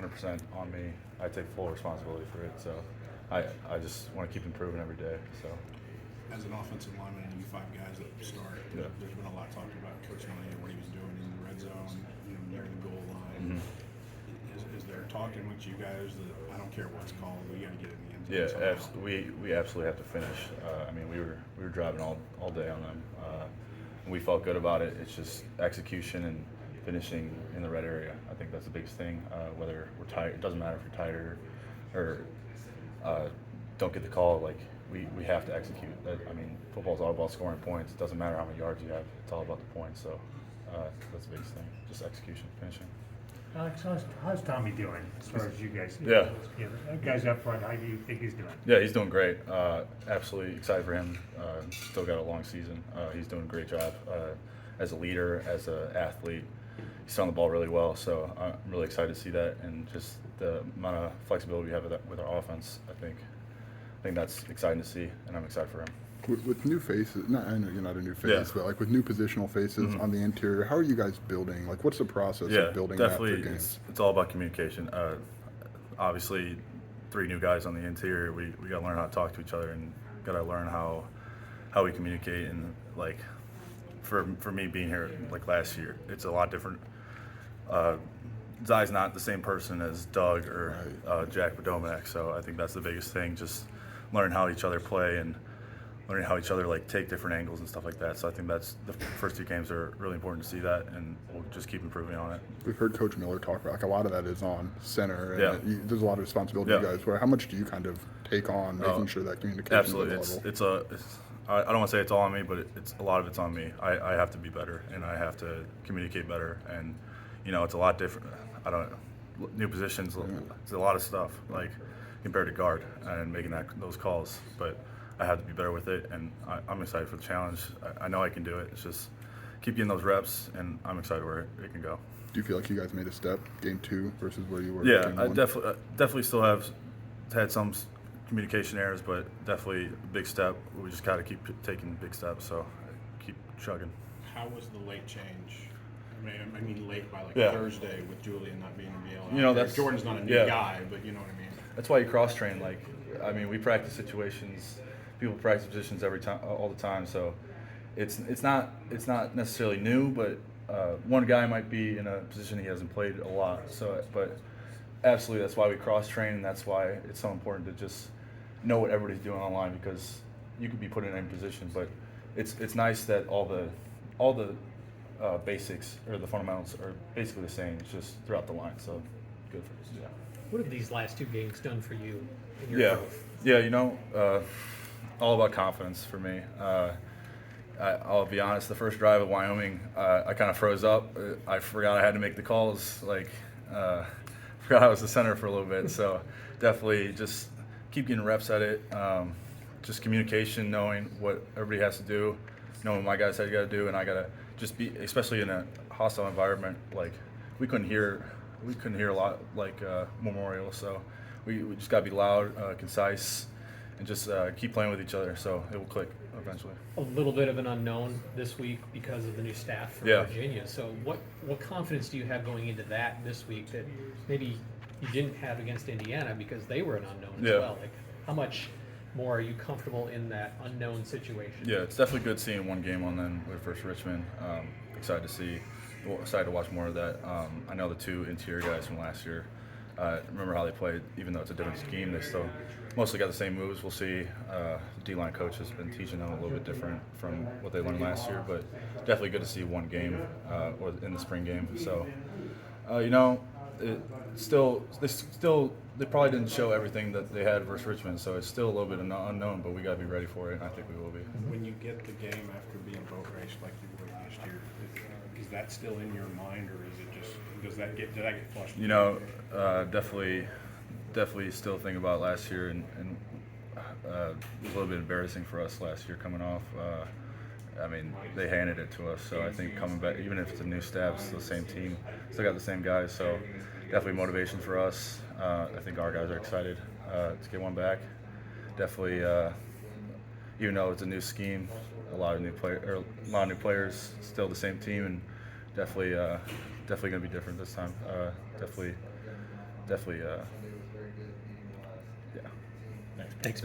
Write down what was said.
100% on me. I take full responsibility for it. So I just want to keep improving every day. So As an offensive lineman and you five guys that start, Yeah. there's been a lot talked about Coach Illini and what he was doing in the red zone, near the goal line. Is there talk amongst you guys that I don't care what's called, we got to get in the end zone? yeah, somehow? we absolutely have to finish. I mean, we were driving all day on them. And we felt good about it. It's just execution and finishing in the red area. I think that's the biggest thing. Whether we're tired, it doesn't matter if you're tired or don't get the call. Like we have to execute. I mean, football's all about scoring points. It doesn't matter how many yards you have. It's all about the points. So that's the biggest thing. Just execution, finishing. Alex, how's Tommy doing as far as you guys? Yeah. That guy's up front. How do you think he's doing? Yeah, he's doing great. Absolutely excited for him. Still got a long season. He's doing a great job as a leader, as an athlete. He's throwing the ball really well, so I'm really excited to see that, and just the amount of flexibility we have with our offense. I think that's exciting to see, and I'm excited for him. With new faces, I know you're not a new face, Yeah. but like with new positional faces on the interior, how are you guys building? Like, what's the process Yeah, of building definitely. that for games? It's all about communication. Obviously, 3 new guys on the interior. We got to learn how to talk to each other, and got to learn how we communicate. And like for me being here like last year, it's a lot different. Zai's not the same person as Doug or Jack Podomac, so I think that's the biggest thing. Just learn how each other play and learning how each other like take different angles and stuff like that. So I think that's the first 2 games are really important to see that, and we'll just keep improving on it. We've heard Coach Miller talk about like a lot of that is on center, and Yeah. there's a lot of responsibility Yeah. you guys. Where how much do you kind of take on making sure that communication Absolutely, is level? it's I don't want to say it's all on me, but it's a lot of it's on me. I have to be better, and I have to communicate better, and it's a lot different. New positions. It's a lot of stuff like compared to guard and making those calls, but I have to be better with it, and I'm excited for the challenge. I know I can do it. It's just keep getting those reps, and I'm excited where it can go. Do you feel like you guys made a step game 2 versus where you were? Yeah, game I 1? definitely still have had some communication errors, but definitely a big step. We just got to keep taking big steps, so keep chugging. How was the late change? I mean late by like Yeah. Thursday with Julian not being able. Jordan's not a new yeah. guy, but you know what I mean. That's why you cross train. Like, I mean, we practice situations. People practice positions every time, all the time. So it's not necessarily new, but one guy might be in a position he hasn't played a lot. So, but absolutely, that's why we cross train, and that's why it's so important to just know what everybody's doing online, because you could be put in any position. But it's nice that all the basics or the fundamentals are basically the same. It's just throughout the line. So good for us. Yeah. What have these last 2 games done for you in your Yeah, growth? yeah. All about confidence for me. I'll be honest. The first drive at Wyoming, I kind of froze up. I forgot I had to make the calls. Like, forgot I was the center for a little bit. So definitely just keep getting reps at it. Just communication, knowing what everybody has to do, knowing what my guys got to do, and I gotta just be, especially in a hostile environment. Like we couldn't hear a lot like Memorial. So we just gotta be loud, concise, and just keep playing with each other, so it will click eventually. A little bit of an unknown this week because of the new staff from Yeah. Virginia. So what confidence do you have going into that this week that maybe you didn't have against Indiana because they were an unknown Yeah. as well? Like, how much more are you comfortable in that unknown situation? Yeah, it's definitely good seeing one game on then with versus Richmond. Excited to watch more of that. I know the 2 interior guys from last year. Remember how they played, even though it's a different scheme, they still mostly got the same moves. We'll see. The D-line coach has been teaching them a little bit different from what they learned last year, but definitely good to see one game or in the spring game. So, they probably didn't show everything that they had versus Richmond, so it's still a little bit unknown, but we got to be ready for it, and I think we will be. When you get the game after being boat raced like you were last year, is that still in your mind, or is it just did that get flushed? Definitely still think about last year, and it was a little bit embarrassing for us last year coming off. I mean, they handed it to us, so I think coming back, even if it's a new staff, it's the same team, still got the same guys, so definitely motivation for us. I think our guys are excited to get one back. Definitely, even though it's a new scheme, a lot of new players, still the same team, and definitely going to be different this time. Definitely definitely, yeah. Thanks.